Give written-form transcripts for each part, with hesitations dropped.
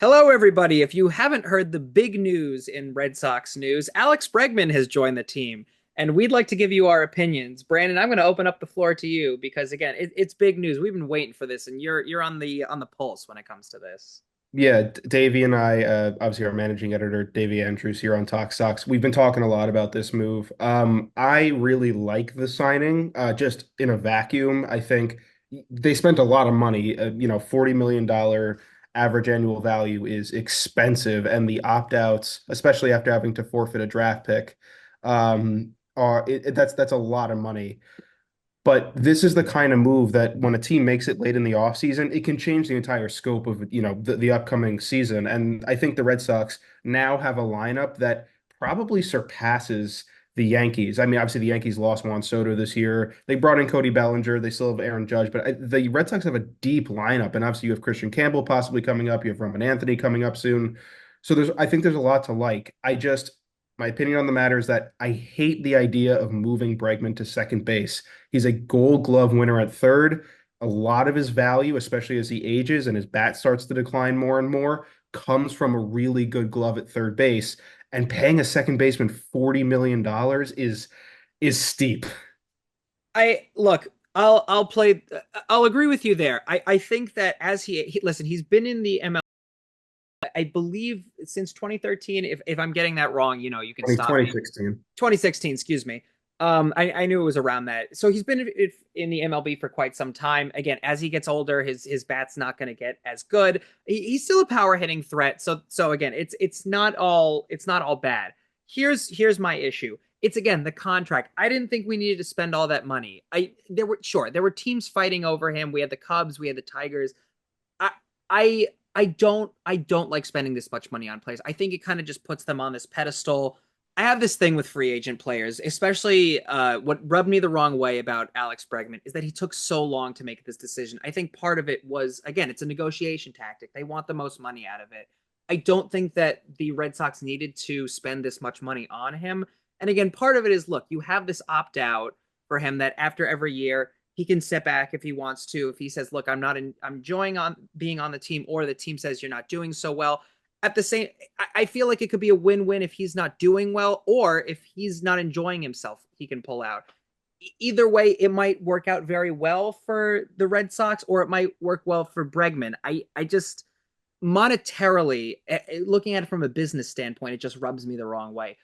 Hello, everybody. If you haven't heard the big news in Red Sox news, Alex Bregman has joined the team, and we'd like to give you our opinions. Brandon, I'm going to open up the floor to you because again, it's big news. We've been waiting for this, and you're on the pulse when it comes to this. Yeah, Davey and I, obviously our managing editor, Davey Andrews here on Talk Sox. We've been talking a lot about this move. I really like the signing, just in a vacuum. I think they spent a lot of money. $40 million average annual value is expensive, and the opt-outs, especially after having to forfeit a draft pick, that's a lot of money. But this is the kind of move that when a team makes it late in the offseason, it can change the entire scope of, the upcoming season. And I think the Red Sox now have a lineup that probably surpasses the Yankees. I mean, obviously the Yankees lost Juan Soto this year. They brought in Cody Bellinger. They still have Aaron Judge, but the Red Sox have a deep lineup. And obviously you have Christian Campbell possibly coming up. You have Roman Anthony coming up soon. So I think there's a lot to like. My opinion on the matter is that I hate the idea of moving Bregman to second base. He's a Gold Glove winner at third. A lot of his value, especially as he ages and his bat starts to decline more and more, comes from a really good glove at third base. And paying a second baseman $40 million dollars is steep. I look. I'll play. I'll agree with you there. I think that as listen, he's been in the ML. I believe since 2013. If I'm getting that wrong, you can stop me. 2016. 2016, excuse me. I knew it was around that. So he's been in the MLB for quite some time. Again, as he gets older, his bat's not going to get as good. He's still a power hitting threat. So again, it's not all bad. Here's my issue. It's again the contract. I didn't think we needed to spend all that money. There were teams fighting over him. We had the Cubs, we had the Tigers. I I don't like spending this much money on players. I think it kind of just puts them on this pedestal. I have this thing with free agent players, especially what rubbed me the wrong way about Alex Bregman is that he took so long to make this decision. I think part of it was, again, it's a negotiation tactic. They want the most money out of it. I don't think that the Red Sox needed to spend this much money on him. And again, part of it is, look, you have this opt out for him that after every year he can step back if he wants to. If he says, "Look, I'm enjoying on being on the team," or the team says you're not doing so well. At the same, I feel like it could be a win-win if he's not doing well, or if he's not enjoying himself, he can pull out. Either way, it might work out very well for the Red Sox, or it might work well for Bregman. I just monetarily, looking at it from a business standpoint, it just rubs me the wrong way.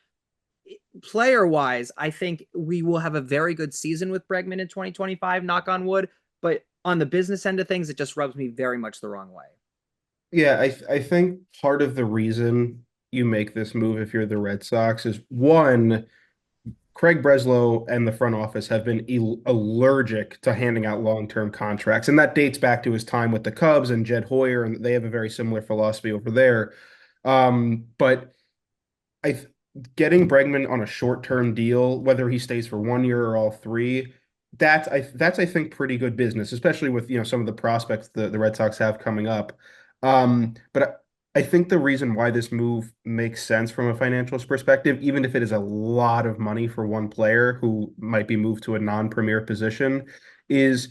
Player wise, I think we will have a very good season with Bregman in 2025, knock on wood. But on the business end of things, it just rubs me very much the wrong way. Yeah, I think part of the reason you make this move if you're the Red Sox is one, Craig Breslow and the front office have been allergic to handing out long-term contracts, and that dates back to his time with the Cubs and Jed Hoyer, and they have a very similar philosophy over there. But I getting Bregman on a short-term deal, whether he stays for 1 year or all three, that's I think pretty good business, especially with some of the prospects the Red Sox have coming up. But I think the reason why this move makes sense from a financial perspective, even if it is a lot of money for one player who might be moved to a non-premier position, is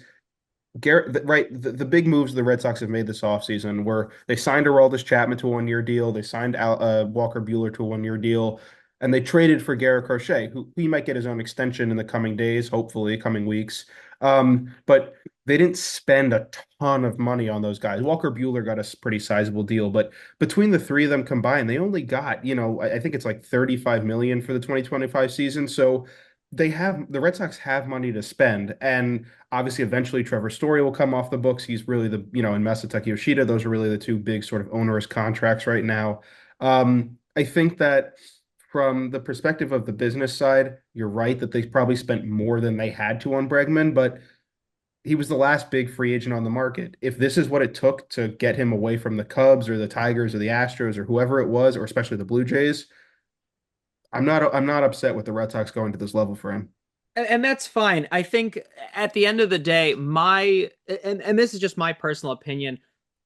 Garrett, right? The big moves the Red Sox have made this offseason were they signed Aroldis Chapman to a 1 year deal, they signed Walker Buehler to a 1 year deal, and they traded for Garrett Crochet, who he might get his own extension in the coming days, hopefully, coming weeks. But they didn't spend a ton of money on those guys. Walker Buehler got a pretty sizable deal, but between the three of them combined, they only got, I think it's like 35 million for the 2025 season. So the Red Sox have money to spend, and obviously eventually Trevor Story will come off the books. He's really and Masataka Yoshida, those are really the two big sort of onerous contracts right now. I think that from the perspective of the business side, you're right that they probably spent more than they had to on Bregman, but he was the last big free agent on the market. If this is what it took to get him away from the Cubs or the Tigers or the Astros or whoever it was, or especially the Blue Jays, I'm not upset with the Red Sox going to this level for him. And that's fine. I think at the end of the day, and this is just my personal opinion,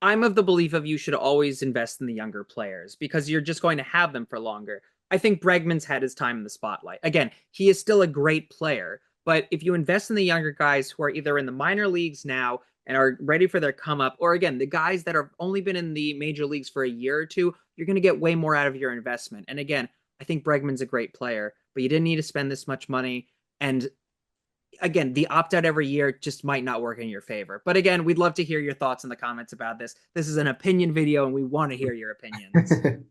I'm of the belief of you should always invest in the younger players because you're just going to have them for longer. I think Bregman's had his time in the spotlight. Again, he is still a great player, but if you invest in the younger guys who are either in the minor leagues now and are ready for their come up, or again, the guys that have only been in the major leagues for a year or two, you're going to get way more out of your investment. And again, I think Bregman's a great player, but you didn't need to spend this much money. And again, the opt out every year just might not work in your favor. But again, we'd love to hear your thoughts in the comments about this. This is an opinion video, and we want to hear your opinions.